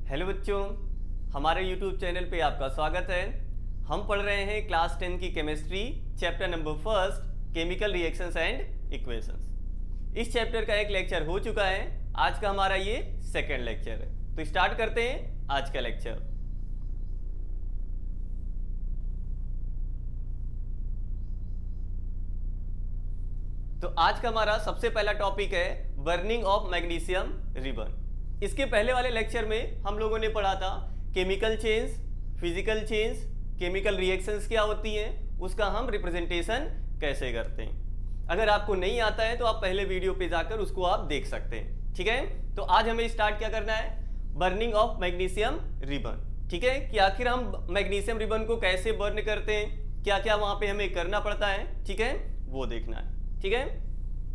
Hello बच्चों, हमारे YouTube channel पे आपका स्वागत है। हम पढ़ रहे हैं क्लास 10 की chemistry chapter number first chemical reactions and equations. इस चैप्टर का एक लेक्चर हो चुका है, आज का हमारा ये सेकंड लेक्चर है। तो स्टार्ट करते हैं आज का लेक्चर। तो आज का हमारा सबसे पहला टॉपिक है बर्निंग ऑफ मैग्नीशियम रिबन। इसके पहले वाले लेक्चर में हम लोगों ने पढ़ा था chemical change, physical change, chemical reactions क्या होती हैं, उसका हम रिप्रेजेंटेशन कैसे करते हैं। अगर आपको नहीं आता है तो आप पहले वीडियो पे जाकर उसको आप देख सकते हैं। ठीक है, तो आज हमें स्टार्ट क्या करना है, बर्निंग ऑफ मैग्नीशियम रिबन। ठीक है, कि आखिर हम मैग्नीशियम रिबन को कैसे बर्न करते हैं, क्या क्या वहां पे हमें करना पड़ता है, ठीक है, वो देखना है। ठीक है,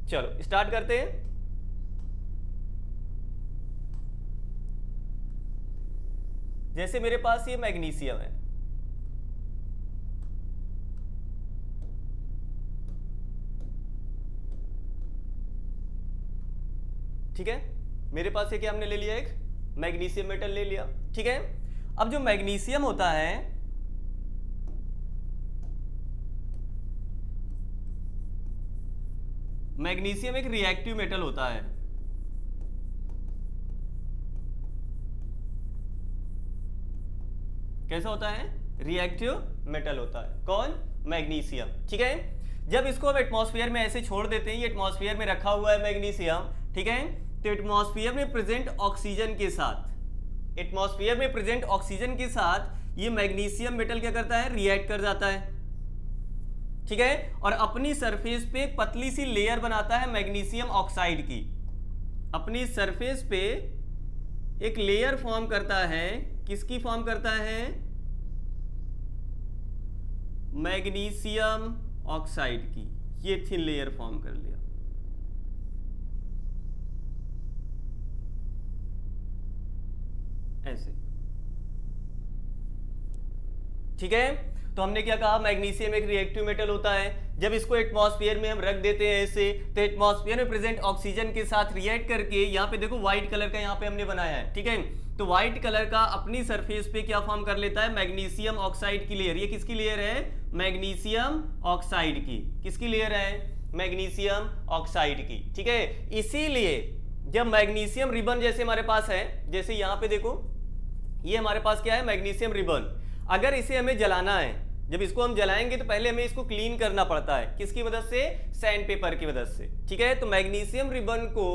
चलो स्टार्ट करते हैं। जैसे मेरे पास ये मैग्नीशियम है, ठीक है, मेरे पास ये क्या हमने ले लिया, एक मैग्नीशियम मेटल ले लिया। ठीक है, अब जो मैग्नीशियम होता है, मैग्नीशियम एक रिएक्टिव मेटल होता है। कैसा होता है, रिएक्टिव मेटल होता है। कौन, मैग्नीशियम। ठीक है, जब इसको हम एटमॉस्फेयर में ऐसे छोड़ देते हैं, ये एटमॉस्फेयर में रखा हुआ है मैग्नीशियम, ठीक है, तो एटमॉस्फेयर में प्रेजेंट ऑक्सीजन के साथ, एटमॉस्फेयर में प्रेजेंट ऑक्सीजन के साथ ये मैग्नीशियम मेटल क्या करता है, रिएक्ट कर जाता है। ठीक है, और अपनी सरफेस पे एक पतली सी लेयर बनाता है मैग्नीशियम ऑक्साइड की। अपनी सरफेस पे एक लेयर फॉर्म करता है, किसकी फॉर्म करता है, मैग्नीशियम ऑक्साइड की। ये थिन लेयर फॉर्म कर लिया। ऐसे, ठीक है, तो हमने क्या कहा, मैग्नीशियम एक रिएक्टिव मेटल होता है। जब इसको एटमॉस्फेयर में हम रख देते हैं ऐसे, तो एटमॉस्फेयर में प्रेजेंट ऑक्सीजन के साथ रिएक्ट करके, यहाँ पे देखो व्हाइट कलर का यहाँ पे हमने बनाया है। ठीक है, तो व्हाइट कलर का अपनी सरफेस पे क्या फॉर्म कर लेता है, मैग्नीशियम ऑक्साइड की लेयर। ये किसकी लेयर है, मैग्नीशियम ऑक्साइड की। किसकी लेयर है, मैग्नीशियम ऑक्साइड की। ठीक है, इसीलिए जब मैग्नीशियम रिबन जैसे हमारे पास है, जैसे यहाँ पे देखो, ये हमारे पास क्या है, मैग्नीशियम रिबन। अगर इसे हमें जलाना है, जब इसको हम जलाएंगे तो पहले हमें इसको क्लीन करना पड़ता है। किसकी मदद से, सैंड पेपर की मदद से। ठीक है, तो मैग्नीशियम रिबन को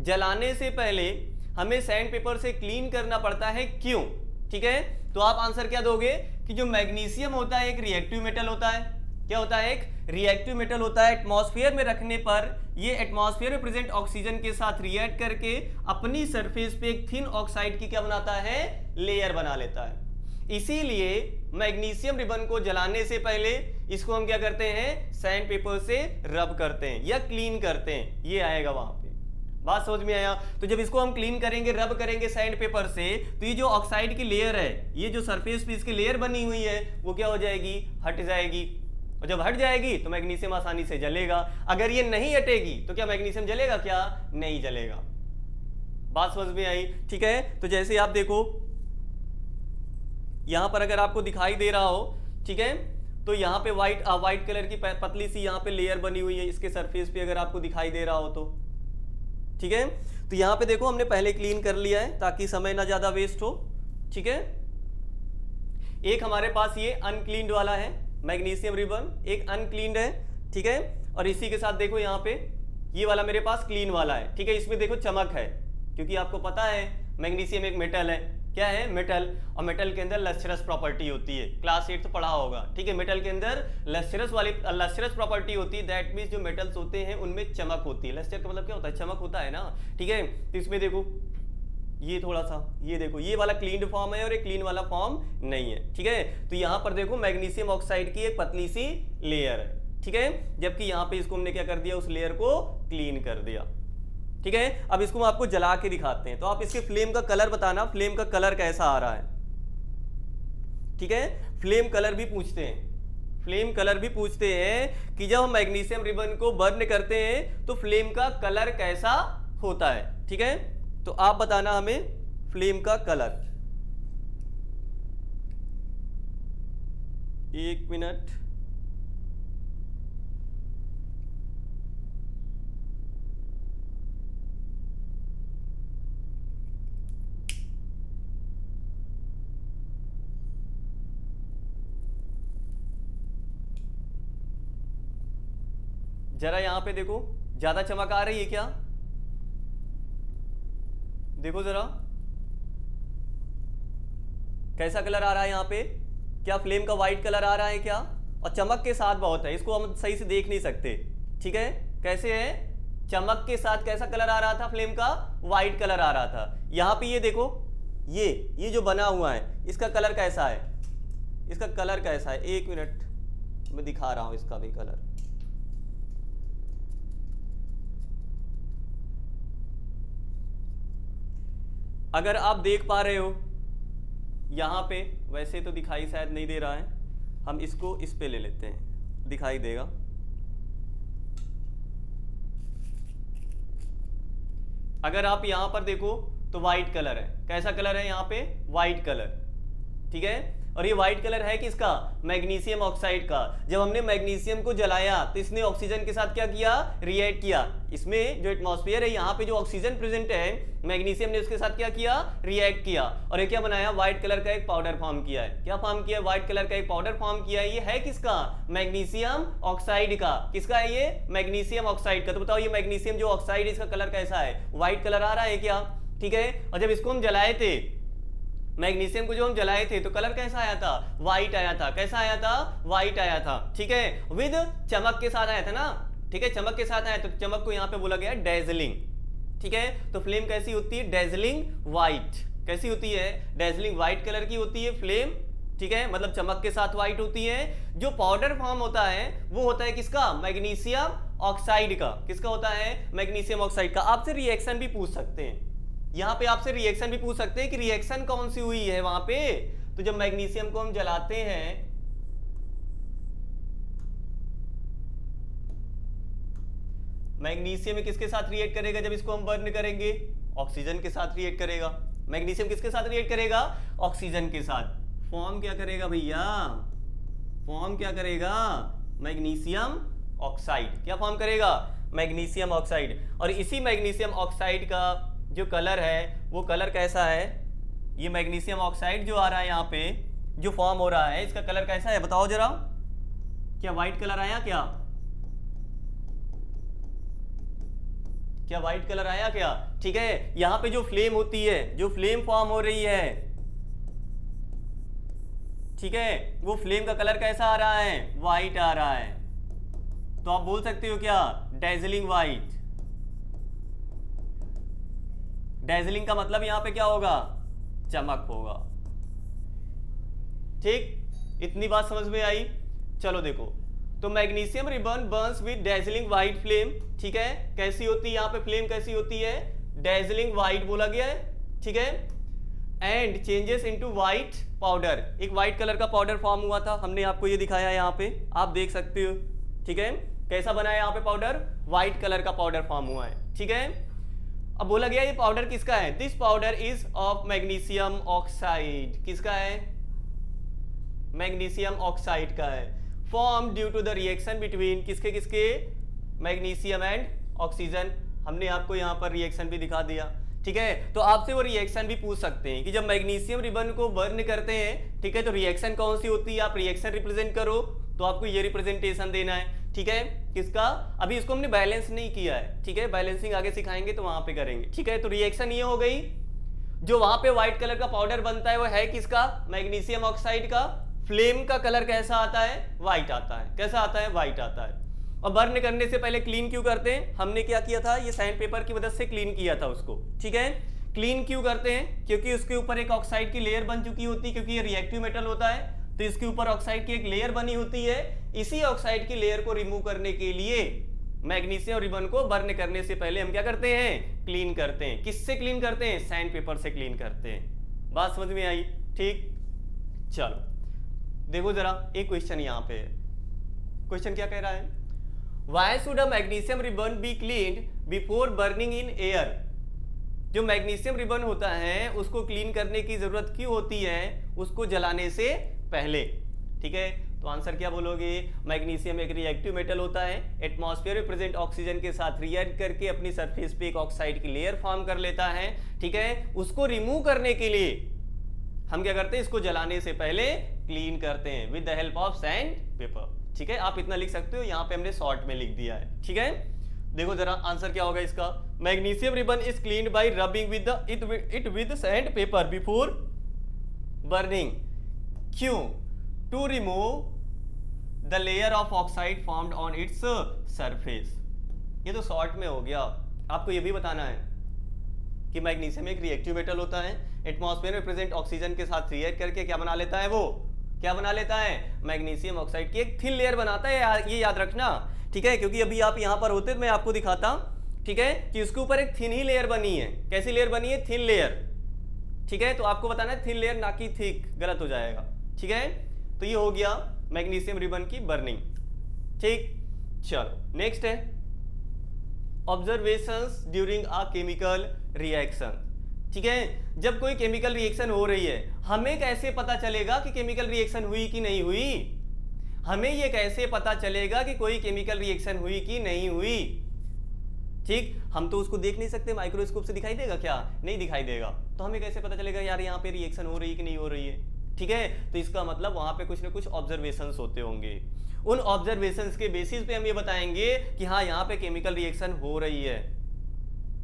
जलाने से पहले हमें सैंड पेपर से क्लीन करना पड़ता है। क्यों, ठीक है, तो आप आंसर क्या दोगे कि जो मैग्नीशियम होता है एक रिएक्टिव मेटल होता है। क्या होता है, एक रिएक्टिव मेटल होता है। एटमॉस्फेयर में रखने पर ये एटमॉस्फेयर में प्रेजेंट ऑक्सीजन के साथ रिएक्ट करके अपनी सरफेस पे एक थिन ऑक्साइड की क्या बनाता है, लेयर बना लेता है। इसीलिए मैग्नीशियम रिबन को जलाने से पहले इसको हम क्या करते हैं, सैंड पेपर से रब करते हैं या क्लीन करते हैं। ये आएगा वहां पे, बात समझ में आया। तो जब इसको हम क्लीन करेंगे, रब करेंगे सैंड पेपर से, तो ये जो ऑक्साइड की लेयर है, ये जो सरफेस पे इसकी लेयर बनी हुई है, वो क्या हो जाएगी, हट जाएगी। और जब हट जाएगी तो मैग्नीशियम आसानी से जलेगा। अगर ये नहीं हटेगी तो क्या मैग्नीशियम जलेगा, क्या नहीं जलेगा। बात समझ में आई। ठीक है, तो जैसे आप देखो यहां पर अगर आपको दिखाई दे रहा हो, ठीक है, तो यहाँ पे व्हाइट कलर की पतली सी यहाँ पे लेयर बनी हुई है इसके सरफेस पे, अगर आपको दिखाई दे रहा हो तो। ठीक है, तो यहाँ पे देखो हमने पहले क्लीन कर लिया है ताकि समय ना ज्यादा वेस्ट हो। ठीक है, एक हमारे पास ये अनक्लीन्ड वाला है मैग्नीशियम रिबन, एक अनक्लीन्ड है। ठीक है, और इसी के साथ देखो यहाँ पे ये वाला मेरे पास क्लीन वाला है। ठीक है, इसमें देखो चमक है, क्योंकि आपको पता है मैग्नीशियम एक मेटल है। क्या है, मेटल, और मेटल के अंदर लस्ट्रस प्रॉपर्टी होती है। क्लास 8 तो पढ़ा होगा। ठीक है, मेटल के अंदर लस्ट्रस प्रॉपर्टी होती है। दैट मींस जो मेटल्स होते हैं उनमें चमक होती है। लस्टर का मतलब क्या होता है, चमक होता है ना। ठीक है, तो इसमें देखो ये थोड़ा सा, ये देखो ये वाला क्लीन्ड फॉर्म है और ये क्लीन वाला फॉर्म नहीं है। ठीक है, तो यहाँ पर देखो मैग्नीशियम ऑक्साइड की एक पतली सी लेयर है। ठीक है, जबकि यहाँ पे इसको हमने क्या कर दिया, उस लेयर को क्लीन कर दिया। ठीक है, अब इसको हम आपको जला के दिखाते हैं, तो आप इसके फ्लेम का कलर बताना, फ्लेम का कलर कैसा आ रहा है। ठीक है, फ्लेम कलर भी पूछते हैं, फ्लेम कलर भी पूछते हैं कि जब हम मैग्नीशियम रिबन को बर्न करते हैं तो फ्लेम का कलर कैसा होता है। ठीक है, तो आप बताना हमें फ्लेम का कलर। एक मिनट। जरा यहां पे देखो, ज्यादा चमक आ रही है क्या? देखो जरा कैसा कलर आ रहा है यहां पे, क्या फ्लेम का व्हाइट कलर आ रहा है क्या? और चमक के साथ बहुत है, इसको हम सही से देख नहीं सकते, ठीक है? कैसे है? चमक के साथ कैसा कलर आ रहा था? फ्लेम का व्हाइट कलर आ रहा था। यहां पे ये देखो, ये जो बना हुआ है इसका कलर कैसा है? इसका कलर कैसा है? एक मिनट मैं दिखा रहा हूं इसका भी कलर। अगर आप देख पा रहे हो यहां पे, वैसे तो दिखाई शायद नहीं दे रहा है, हम इसको इस पे ले लेते हैं, दिखाई देगा। अगर आप यहां पर देखो तो व्हाइट कलर है। कैसा कलर है यहां पे? व्हाइट कलर, ठीक है? और ये व्हाइट कलर है किसका? मैग्नीशियम ऑक्साइड का। जब हमने मैग्नीशियम को जलाया तो इसने ऑक्सीजन के साथ क्या किया? रिएक्ट किया। इसमें जो एटमॉस्फेयर है यहाँ पे जो ऑक्सीजन प्रेजेंट है, मैग्नीशियम ने उसके साथ क्या किया? रिएक्ट किया। और ये क्या बनाया? व्हाइट कलर का एक पाउडर फॉर्म किया है। क्या फॉर्म किया है? व्हाइट कलर का एक पाउडर फॉर्म किया है। ये है किसका? मैग्नीशियम ऑक्साइड का। किसका है ये? मैग्नीशियम ऑक्साइड का। तो बताओ ये मैग्नीशियम जो ऑक्साइड है इसका कलर कैसा है? व्हाइट कलर आ रहा है क्या? ठीक है। और जब इसको हम जलाए थे, मैग्नीशियम को जो हम जलाए थे तो कलर कैसा आया था? व्हाइट आया था। कैसा आया था? व्हाइट आया था, ठीक है? विद चमक के साथ आया था ना, ठीक है? चमक के साथ आया, तो चमक को यहां पे बोला गया डेजलिंग, ठीक है? तो फ्लेम कैसी होती है? Dazzling white. कैसी होती है? डेजलिंग व्हाइट कलर की होती है फ्लेम, ठीक है? मतलब चमक के साथ व्हाइट होती है। जो पाउडर फॉर्म होता है वो होता है किसका? मैग्नीशियम ऑक्साइड का। किसका होता है? मैग्नीशियम ऑक्साइड का। आपसे रिएक्शन भी पूछ सकते हैं, यहां पे आपसे रिएक्शन भी पूछ सकते हैं कि रिएक्शन कौन सी हुई है वहां पे। तो जब मैग्नीशियम को हम जलाते हैं, मैग्नीशियम किसके साथ रिएक्ट करेगा? जब इसको हम बर्न करेंगे, ऑक्सीजन के साथ रिएक्ट करेगा। मैग्नीशियम किसके साथ रिएक्ट करेगा? ऑक्सीजन के साथ। फॉर्म क्या करेगा भैया? फॉर्म क्या करेगा? Magnesium oxide. क्या फॉर्म करेगा? Magnesium oxide. और इसी मैग्नीशियम ऑक्साइड का जो कलर है वो कलर कैसा है? ये मैग्नीशियम ऑक्साइड जो आ रहा है यहाँ पे, जो फॉर्म हो रहा है, इसका कलर कैसा है बताओ जरा। क्या व्हाइट कलर आया? क्या क्या व्हाइट कलर आया क्या? ठीक है। यहां पे जो फ्लेम होती है, जो फ्लेम फॉर्म हो रही है, ठीक है, वो फ्लेम का कलर कैसा आ रहा है? व्हाइट आ रहा है। तो आप बोल सकते हो क्या? Dazzling white. डेजलिंग का मतलब यहां पे क्या होगा? चमक होगा। ठीक, इतनी बात समझ में आई? चलो देखो, तो magnesium ribbon Burns with dazzling white flame, ठीक है? कैसी होती है यहां पे फ्लेम? कैसी होती है? डेजलिंग व्हाइट बोला गया है, ठीक है? And changes into white powder. एक व्हाइट कलर का पाउडर फॉर्म हुआ था, हमने आपको ये दिखाया यहाँ पे, आप देख सकते हो, ठीक है? कैसा बना है यहाँ पे पाउडर? व्हाइट कलर का पाउडर फॉर्म हुआ है, ठीक है? अब बोला गया ये पाउडर किसका है? This powder is of magnesium oxide. किसका है? मैग्नीशियम ऑक्साइड का है। Form due to the reaction between किसके किसके? Magnesium and oxygen. हमने आपको यहाँ पर रिएक्शन भी दिखा दिया, ठीक है? तो आपसे वो रिएक्शन भी पूछ सकते हैं कि जब मैग्नीशियम रिबन को बर्न करते हैं, ठीक है, तो रिएक्शन कौन सी होती है? आप रिएक्शन रिप्रेजेंट करो, तो आपको ये रिप्रेजेंटेशन देना है, ठीक है? किसका? अभी इसको हमने बैलेंस नहीं किया है, ठीक है? बैलेंसिंग आगे सिखाएंगे तो वहां पे करेंगे, ठीक है? तो रिएक्शन ये हो गई, जो वहां पे व्हाइट कलर का पाउडर बनता है वो है किसका? मैग्नीशियम ऑक्साइड का। फ्लेम का कलर कैसा आता है? व्हाइट आता है। कैसा आता है? व्हाइट आता है। और बर्न करने से पहले क्लीन क्यों करते हैं? हमने क्या किया था? ये सैंड पेपर की मदद से क्लीन किया था उसको, ठीक है? क्लीन क्यों करते हैं? क्योंकि उसके ऊपर एक ऑक्साइड की लेयर बन चुकी होती है, क्योंकि ये रिएक्टिव मेटल होता है, तो इसके ऊपर ऑक्साइड की एक लेयर बनी होती है। इसी ऑक्साइड की लेयर को रिमूव करने के लिए मैग्नीशियम रिबन को बर्न करने से पहले हम क्या करते हैं? क्लीन करते हैं। किससे क्लीन करते हैं? सैंड पेपर से क्लीन करते हैं। बात समझ में आई? ठीक, चलो देखो जरा एक क्वेश्चन यहाँ पे। क्वेश्चन क्या कह रहा है? Why should a magnesium ribbon be cleaned before burning in air? जो मैग्नीशियम रिबन होता है उसको क्लीन करने की जरूरत क्यों होती है? उसको जलाने से पहले, ठीक है? तो तो आंसर क्या बोलोगे? मैग्नीशियम एक रिएक्टिव मेटल होता है, एटमॉस्फेयर में प्रेजेंट ऑक्सीजन के साथ रिएक्ट करके अपनी सरफेस पे एक ऑक्साइड की लेयर फॉर्म कर लेता है। ठीक है, उसको रिमूव करने के लिए हम क्या करते हैं? इसको जलाने से पहले क्लीन करते हैं with the help of sand paper. ठीक है, आप इतना लिख सकते हो, यहाँ पे हमने शॉर्ट में लिख दिया है। ठीक है, देखो जरा आंसर क्या होगा इसका। Magnesium ribbon is cleaned by rubbing with it with sand paper before burning. क्यों? To remove the layer of oxide formed on its surface. ये तो शॉर्ट में हो गया। आपको ये भी बताना है कि मैग्नीशियम एक रिएक्टिव मेटल होता है, एटमॉस्फेयर में प्रेजेंट ऑक्सीजन के साथ रिएक्ट करके क्या बना लेता है? वो क्या बना लेता है? मैग्नीशियम ऑक्साइड की एक थिन लेयर बनाता है, ये याद रखना। ठीक है, क्योंकि अभी आप यहां पर होते तो मैं आपको दिखाता, ठीक है, कि उसके ऊपर एक थिन ही लेयर बनी है। कैसी लेयर बनी है? Thin layer. ठीक है, तो आपको बताना है थिन लेयर, ना कि थिक, गलत हो जाएगा। ठीक है, तो ये हो गया मैग्नीशियम रिबन की बर्निंग। ठीक, चलो नेक्स्ट है observations during a chemical reaction. ठीक है, जब कोई केमिकल रिएक्शन हो रही है, हमें कैसे पता चलेगा कि केमिकल रिएक्शन हुई कि नहीं हुई? हमें यह कैसे पता चलेगा कि कोई केमिकल रिएक्शन हुई कि नहीं हुई? ठीक, हम तो उसको देख नहीं सकते, माइक्रोस्कोप से दिखाई देगा क्या? नहीं दिखाई देगा। तो हमें कैसे पता चलेगा यार यहाँ पे रिएक्शन हो रही है कि नहीं हो रही है? ठीक है, तो इसका मतलब वहां पे कुछ ना कुछ ऑब्जर्वेशंस होते होंगे। उन ऑब्जर्वेशंस के बेसिस पे हम ये बताएंगे कि हाँ यहाँ पे केमिकल रिएक्शन हो रही है।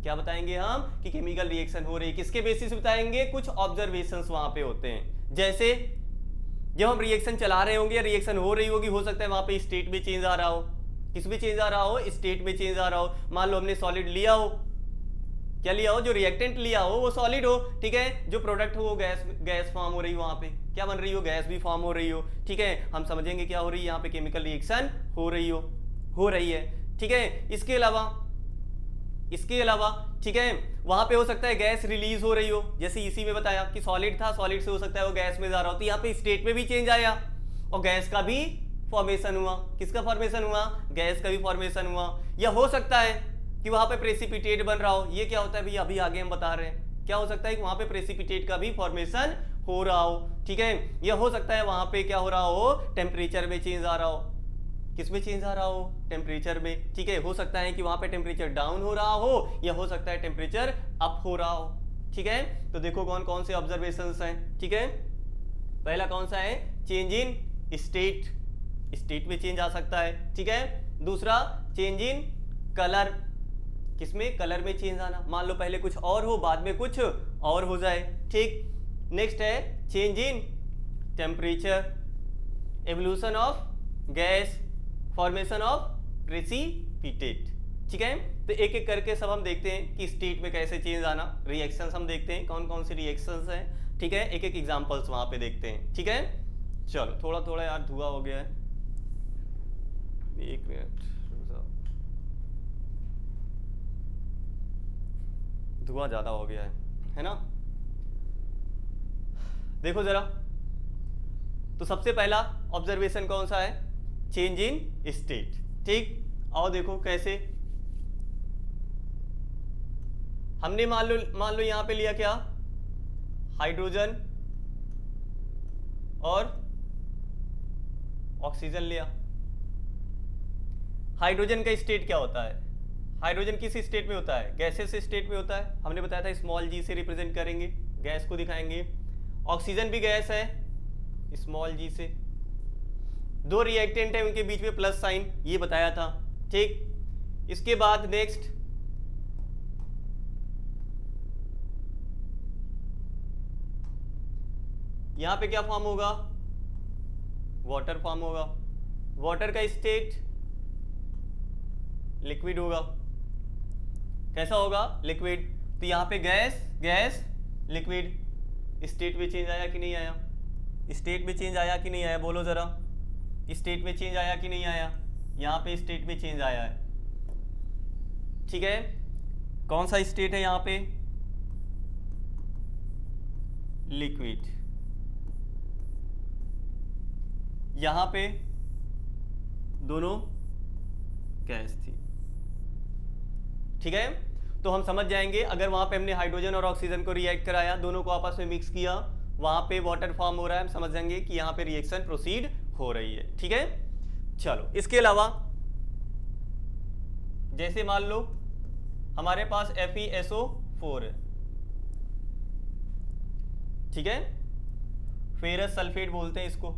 क्या बताएंगे हम? कि केमिकल रिएक्शन हो रही है। किसके बेसिस बताएंगे? कुछ ऑब्जर्वेशंस वहां पे होते हैं। जैसे जब हम रिएक्शन चला रहे होंगे या रिएक्शन हो रही होगी, हो सकता है वहां पे स्टेट में चेंज आ रहा हो। किस में चेंज आ रहा हो? स्टेट में चेंज आ रहा हो। मान लो हमने सॉलिड लिया हो, क्या लिया हो? जो रिएक्टेंट लिया हो वो सॉलिड हो। ठीक है, जो प्रोडक्ट हो वो गैस फॉर्म हो रही हो, वहां पे क्या बन रही हो? गैस भी फॉर्म हो रही हो। ठीक है, हम समझेंगे क्या हो रही है यहाँ पे? केमिकल रिएक्शन हो रही है। ठीक है, इसके अलावा ठीक है, वहां पे हो सकता है गैस रिलीज हो रही हो। जैसे इसी में बताया कि सॉलिड था, सॉलिड से हो सकता है वो गैस में जा रहा हो, तो यहाँ पे स्टेट में भी चेंज आया और गैस का भी फॉर्मेशन हुआ। किसका फॉर्मेशन हुआ? गैस का भी फॉर्मेशन हुआ। या हो सकता है कि वहां पे प्रेसिपिटेट बन रहा हो। ये क्या होता है भैया? अभी आगे हम बता रहे हैं। क्या हो सकता है कि वहां पे प्रेसिपिटेट का भी फॉर्मेशन हो रहा हो। ठीक है, यह हो सकता है वहां पे क्या हो रहा हो? टेम्परेचर में चेंज आ रहा हो। किस में चेंज आ रहा हो? टेम्परेचर में। ठीक है, हो सकता है कि वहां पे टेम्परेचर डाउन हो रहा हो या हो सकता है टेम्परेचर अप हो रहा हो। ठीक है, तो देखो कौन कौन से ऑब्जर्वेशंस हैं। ठीक है, पहला कौन सा है? चेंज इन स्टेट में चेंज आ सकता है। ठीक है, दूसरा चेंज इन कलर। किसमें? कलर में चेंज आना। मान लो पहले कुछ और हो, बाद में कुछ और हो जाए। ठीक, नेक्स्ट है change in temperature, evolution of gas, formation of precipitate. ठीक है, तो एक एक करके सब हम देखते हैं कि स्टेट में कैसे चेंज आना। रिएक्शंस हम देखते हैं कौन कौन सी रिएक्शंस हैं। ठीक है, एक एक एग्जांपल्स वहां पे देखते हैं। ठीक है, चलो थोड़ा थोड़ा यार धुआं हो गया है, एक मिनट, धुआं ज्यादा हो गया है ना? देखो जरा, तो सबसे पहला ऑब्जर्वेशन कौन सा है? Change in state. ठीक, और देखो कैसे हमने मान लो यहां पे लिया क्या? हाइड्रोजन और ऑक्सीजन लिया। हाइड्रोजन का स्टेट क्या होता है? हाइड्रोजन किस स्टेट में होता है? गैसेस स्टेट में होता है। हमने बताया था स्मॉल जी से रिप्रेजेंट करेंगे, गैस को दिखाएंगे। ऑक्सीजन भी गैस है, स्मॉल जी से। दो रिएक्टेंट है, उनके बीच में प्लस साइन, ये बताया था। ठीक, इसके बाद नेक्स्ट यहां पे क्या फॉर्म होगा? वाटर फॉर्म होगा। वाटर का स्टेट लिक्विड होगा। कैसा होगा? लिक्विड। तो यहां पे गैस लिक्विड। स्टेट में चेंज आया कि नहीं आया? स्टेट में चेंज आया कि नहीं आया? बोलो जरा, स्टेट में चेंज आया कि नहीं आया? यहां पे स्टेट में चेंज आया है। ठीक है, कौन सा स्टेट है यहां पे? लिक्विड। यहां पे दोनों गैस थी। ठीक है, तो हम समझ जाएंगे अगर वहां पे हमने हाइड्रोजन और ऑक्सीजन को रिएक्ट कराया, दोनों को आपस में मिक्स किया, वहां पे वाटर फॉर्म हो रहा है, हम समझ जाएंगे कि यहां पे रिएक्शन प्रोसीड हो रही है। ठीक है, चलो इसके अलावा जैसे मान लो हमारे पास FeSO4 है, ठीक है, फेरस सल्फेट बोलते हैं इसको,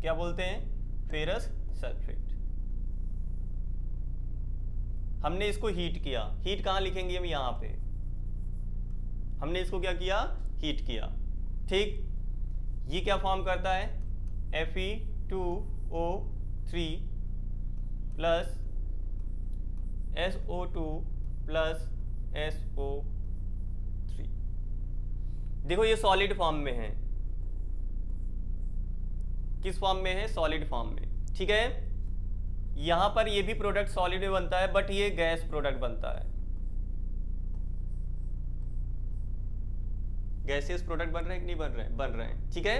क्या बोलते हैं, फेरस सल्फेट। हमने इसको हीट किया, हीट कहाँ लिखेंगे हम, यहां पे हमने इसको क्या किया, हीट किया। ठीक, ये क्या फॉर्म करता है, Fe2O3 plus SO2 plus SO3। देखो ये सॉलिड फॉर्म में है, किस फॉर्म में है, सॉलिड फॉर्म में। ठीक है, यहां पर ये भी प्रोडक्ट सॉलिड में बनता है, बट ये गैस प्रोडक्ट बनता है, गैसियस प्रोडक्ट बन रहे हैं कि नहीं बन रहे हैं, बन रहे हैं। ठीक है,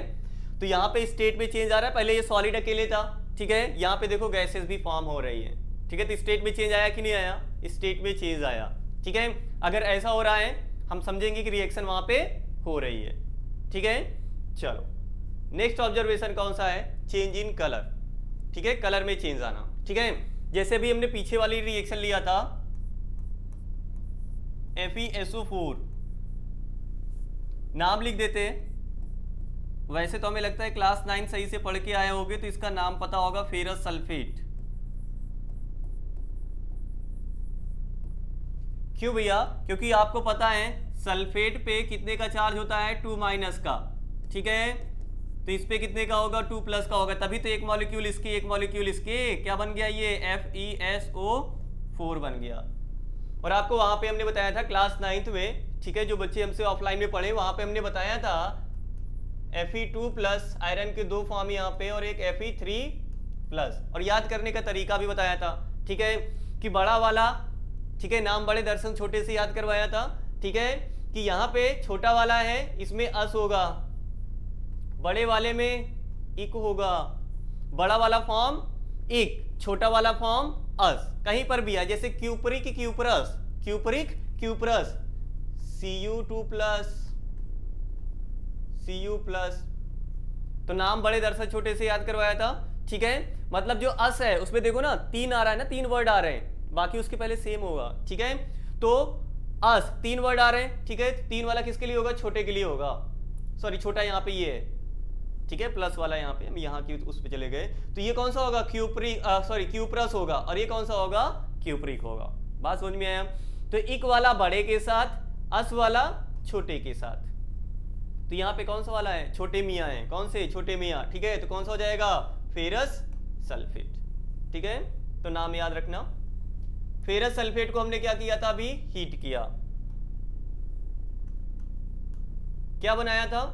तो यहां पे स्टेट में चेंज आ रहा है, पहले ये सॉलिड अकेले था, ठीक है, यहां पे देखो गैसेस भी फॉर्म हो रही है। ठीक है, तो स्टेट में चेंज आया कि नहीं आया, स्टेट में चेंज आया। ठीक है, अगर ऐसा हो रहा है हम समझेंगे कि रिएक्शन वहां पे हो रही है। ठीक है, चलो नेक्स्ट ऑब्जर्वेशन कौन सा है, चेंज इन कलर। ठीक है, कलर में चेंज आना। ठीक है, जैसे भी हमने पीछे वाली रिएक्शन लिया था FeSO4, नाम लिख देते हैं। वैसे तो हमें लगता है क्लास 9 सही से पढ़ के आए होगे, तो इसका नाम पता होगा फेरस सल्फेट। क्यों भैया, क्योंकि आपको पता है सल्फेट पे कितने का चार्ज होता है, 2- का। ठीक है, तो इस पे कितने का होगा, 2+ का होगा, तभी तो एक मॉलिक्यूल इसके एक मॉलिक्यूल इसके क्या बन गया, ये FeSO4 बन गया। और आपको वहां पे हमने बताया था क्लास 9th में, ठीक है, जो बच्चे हमसे ऑफलाइन में पढ़े वहां पे हमने बताया था Fe2+ आयरन के 2 फॉर्म यहाँ पे और एक Fe3+, और याद करने का तरीका भी बताया था। ठीक है, कि बड़ा वाला, ठीक है, नाम बड़े दर्शन छोटे से याद करवाया था। ठीक है, कि यहाँ पे छोटा वाला है, इसमें अस होगा, बड़े वाले में इक होगा, बड़ा वाला फॉर्म इक, छोटा वाला फॉर्म अस, कहीं पर भी है, जैसे cupric cuprous, cupric cuprous, Cu2+, Cu+, तो नाम बड़े दर्शन छोटे से याद करवाया था। ठीक है, मतलब जो अस है उसमें देखो ना 3 आ रहा है ना, 3 वर्ड आ रहे हैं, बाकी उसके पहले सेम होगा। ठीक है, तो अस 3 वर्ड आ रहे हैं। ठीक है, 3 वाला किसके लिए होगा, छोटे के लिए होगा, सॉरी छोटा यहाँ पे ये है। ठीक है, प्लस वाला यहाँ पे, हम यहाँ की उस पे चले गए, तो ये कौन सा होगा, क्यूप्रस होगा, और ये कौन सा होगा, क्यूप्रिक होगा। बात समझ में आया, तो इक वाला बड़े के साथ, अस वाला छोटे के साथ, तो यहाँ पे कौन सा वाला है, छोटे मियाँ है, कौन से, छोटे मियाँ। ठीक है, तो कौन सा हो जाएगा, फेरस सल्फेट। ठीक है, तो नाम याद रखना। फेरस सल्फेट को हमने क्या किया था, अभी हीट किया, क्या बनाया था,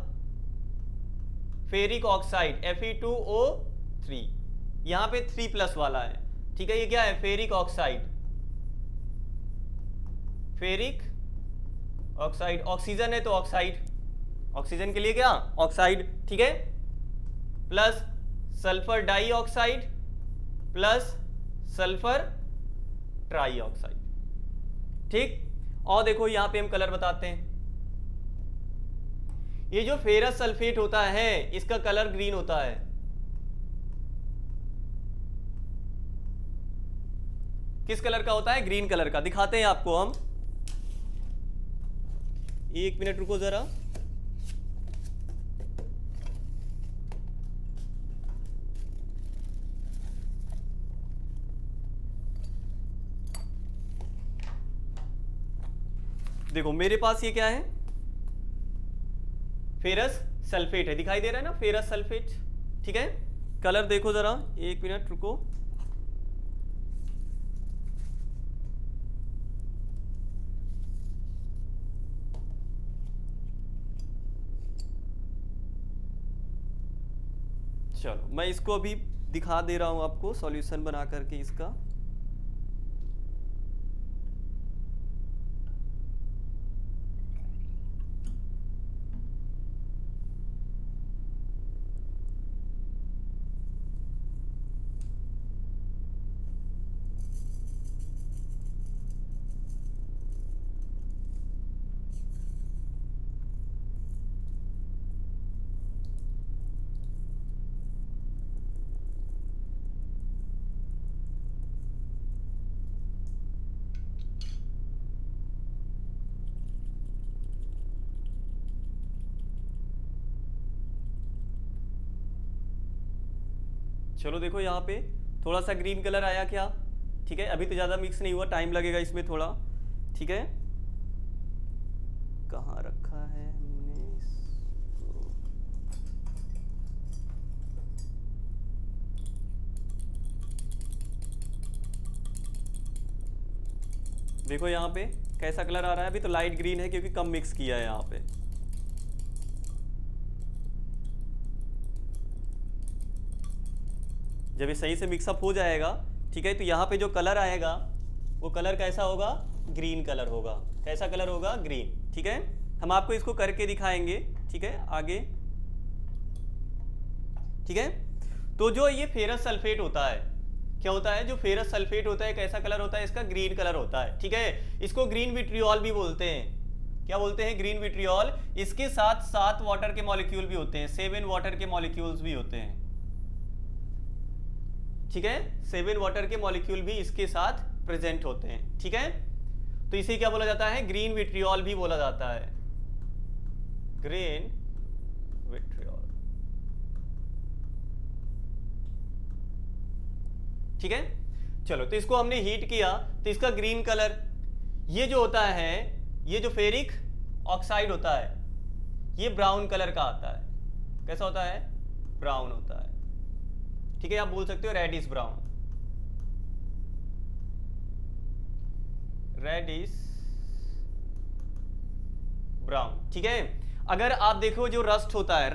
फेरिक ऑक्साइड Fe2O3, यहां पे 3+ वाला है। ठीक है, ये क्या है, ferric oxide, ferric oxide, oxygen है तो ऑक्साइड, ऑक्सीजन के लिए क्या, ऑक्साइड। ठीक है, plus sulphur dioxide plus sulphur trioxide. ठीक, और देखो यहां पे हम कलर बताते हैं, ये जो फेरस सल्फेट होता है इसका कलर ग्रीन होता है। किस कलर का होता है, ग्रीन कलर का। दिखाते हैं आपको हम, 1 मिनट रुको जरा। देखो मेरे पास ये क्या है, फेरस सल्फेट है, दिखाई दे रहा है ना, फेरस सल्फेट। ठीक है, कलर देखो जरा, 1 मिनट रुको। चलो मैं इसको अभी दिखा दे रहा हूं आपको, सॉल्यूशन बना करके इसका। चलो देखो यहाँ पे थोड़ा सा ग्रीन कलर आया क्या, ठीक है। अभी तो ज़्यादा मिक्स नहीं हुआ, टाइम लगेगा इसमें थोड़ा, ठीक है। कहाँ रखा है हमने इसको, देखो यहाँ पे कैसा कलर आ रहा है। अभी तो लाइट ग्रीन है क्योंकि कम मिक्स किया है यहाँ पे। जब ये सही से मिक्सअप हो जाएगा, ठीक है, तो यहाँ पे जो कलर आएगा वो कलर कैसा होगा, ग्रीन कलर होगा। कैसा कलर होगा, ग्रीन, ठीक है। हम आपको इसको करके दिखाएंगे, ठीक है, आगे, ठीक है। तो जो ये फेरस सल्फेट होता है, क्या होता है, जो फेरस सल्फेट होता है कैसा कलर होता है इसका, ग्रीन कलर होता है, ठीक है। इसको ग्रीन विट्रियोल भी बोलते हैं। क्या बोलते हैं, ग्रीन विट्रियोल। इसके साथ 7 वाटर के मॉलिक्यूल भी होते हैं, 7 वाटर के मॉलिक्यूल्स भी होते हैं, ठीक है। 7 वाटर के मॉलिक्यूल भी इसके साथ प्रेजेंट होते हैं, ठीक है। तो इसे क्या बोला जाता है, ग्रीन विट्रियोल भी बोला जाता है, ग्रीन विट्रियोल, ठीक है। चलो तो इसको हमने हीट किया तो इसका ग्रीन कलर, ये जो होता है, ये जो फेरिक ऑक्साइड होता है ये ब्राउन कलर का आता है। कैसा होता है, ब्राउन होता है, ठीक है। आप बोल सकते हो रेडिश ब्राउन, रेडिश ब्राउन, ठीक है। अगर आप देखो जो रस्ट होता है,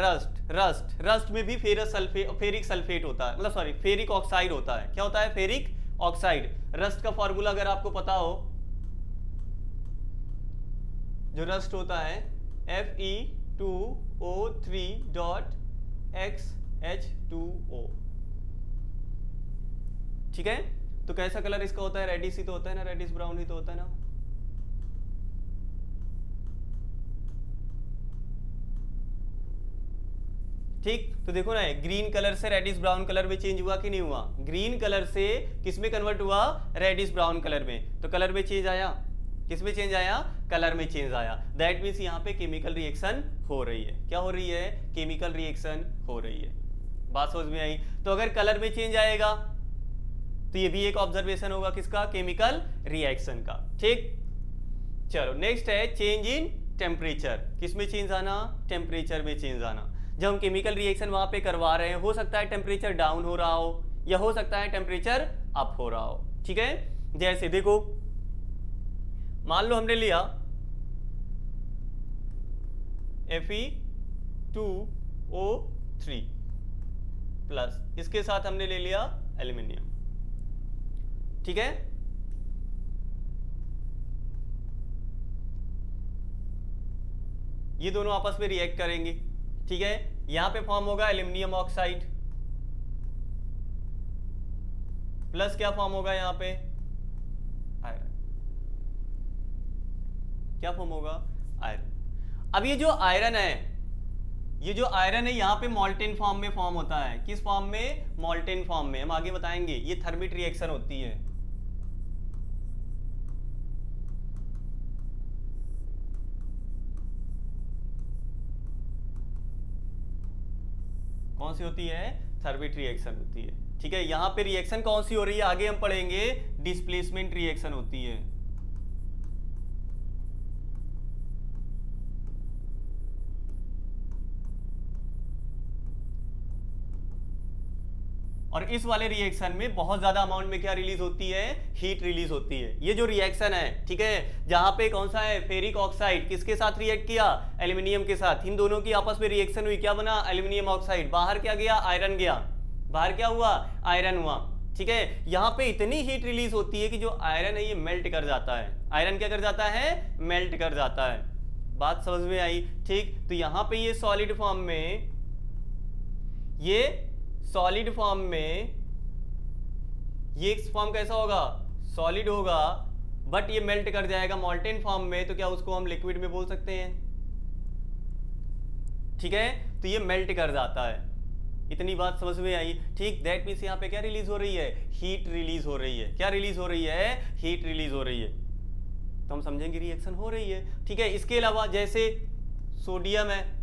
रस्ट में भी फेरिक सल्फेट होता है, मतलब सॉरी फेरिक ऑक्साइड होता है। क्या होता है, फेरिक ऑक्साइड। रस्ट का फॉर्मूला अगर आपको पता हो, जो रस्ट होता है Fe2O3.XH2O, ठीक है। तो कैसा कलर इसका होता है, रेडिश ही तो होता है ना, रेडिश ब्राउन ही तो होता है ना। ठीक, तो देखो ना, ग्रीन कलर से रेडिश ब्राउन कलर में चेंज हुआ कि नहीं हुआ, ग्रीन कलर से किस में कन्वर्ट हुआ, रेडिश ब्राउन कलर में। तो कलर में चेंज आया, किस में चेंज आया, कलर में चेंज आया। दैट मीन्स यहाँ पे केमिकल रिएक्शन हो रही है। क्या हो रही है, केमिकल रिएक्शन हो रही है। बात समझ में आई। तो अगर कलर में चेंज आएगा तो ये भी एक ऑब्जर्वेशन होगा किसका, केमिकल रिएक्शन का, ठीक। चलो नेक्स्ट है चेंज इन टेम्परेचर। किस में चेंज आना, टेम्परेचर में चेंज आना। जब हम केमिकल रिएक्शन वहां पे करवा रहे हैं, हो सकता है टेम्परेचर डाउन हो रहा हो या हो सकता है टेम्परेचर अप हो रहा हो, ठीक है। जैसे देखो, मान लो हमने लिया Fe2O3 प्लस, इसके साथ हमने ले लिया एल्यूमिनियम, ठीक है। ये दोनों आपस में रिएक्ट करेंगे, ठीक है। यहां पे फॉर्म होगा एल्यूमिनियम ऑक्साइड, प्लस क्या फॉर्म होगा यहां पे, आयरन। क्या फॉर्म होगा, आयरन। अब ये जो आयरन है, ये जो आयरन है यहां पे मॉल्टेन फॉर्म में फॉर्म होता है। किस फॉर्म में, मॉल्टेन फॉर्म में। हम आगे बताएंगे, ये थर्मिट रिएक्शन होती है। कौन सी होती है, थर्मिट रिएक्शन होती है, ठीक है। यहां पे रिएक्शन कौन सी हो रही है, आगे हम पढ़ेंगे, डिस्प्लेसमेंट रिएक्शन होती है। और इस वाले रिएक्शन में बहुत ज्यादा अमाउंट में क्या रिलीज होती है, हीट रिलीज होती है। ये जो रिएक्शन है, ठीक है, जहां पे कौन सा है, फेरिक ऑक्साइड किसके साथ रिएक्ट किया, एल्यूमिनियम के साथ। इन दोनों की आपस में रिएक्शन हुई, क्या बना, एल्यूमिनियम ऑक्साइड। बाहर क्या गया, आयरन गया। बाहर क्या हुआ, आयरन हुआ, ठीक है। यहां पे इतनी हीट रिलीज होती है कि जो आयरन है ये मेल्ट कर जाता है। आयरन क्या कर जाता है, मेल्ट कर जाता है। बात समझ में आई, ठीक। तो यहां पे ये सॉलिड फॉर्म में, ये सॉलिड फॉर्म में, ये फॉर्म कैसा होगा, सॉलिड होगा, बट ये मेल्ट कर जाएगा मॉल्टेन फॉर्म में। तो क्या उसको हम लिक्विड में बोल सकते हैं, ठीक है। तो ये मेल्ट कर जाता है। इतनी बात समझ में आई, ठीक। दैट मींस यहाँ पे क्या रिलीज हो रही है, हीट रिलीज हो रही है। क्या रिलीज हो रही है, हीट रिलीज हो रही है। तो हम समझेंगे रिएक्शन हो रही है, ठीक है। इसके अलावा जैसे सोडियम है,